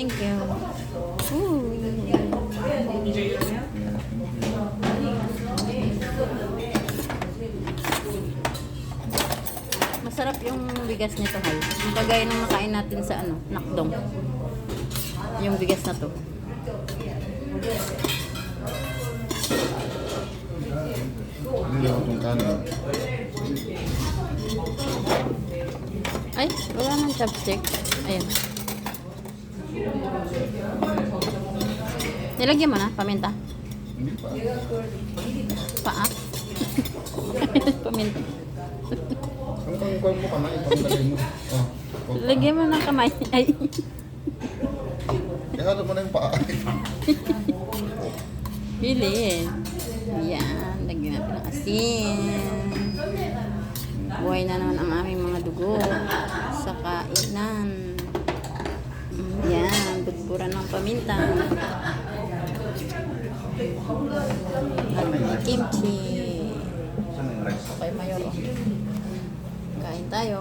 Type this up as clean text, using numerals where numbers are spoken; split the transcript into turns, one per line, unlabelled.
Thank you. Ooh. Masarap yung bigas nito, Hal. Yung kagaya ng nakain natin sa nakdong. Yung bigas na to.
Hindi ako itong kanin.
Ay, wala nang chopstick. Ayun. Nilagyan mo na, paminta.
Hindi pa.
Paa. Paminta.
Ang pangkuhan mo ka na, ipanggalay mo.
Lagyan mo ng kamay. Ay.
Ihalo mo na yung paa.
Pili. Yan. Lagyan natin ng asin. Buhay na naman ang aming mga dugo sa kainan. Yan. Budburan ng paminta. At may kimchi.
Saan yung rice?
Okay, mayroon. Kain tayo.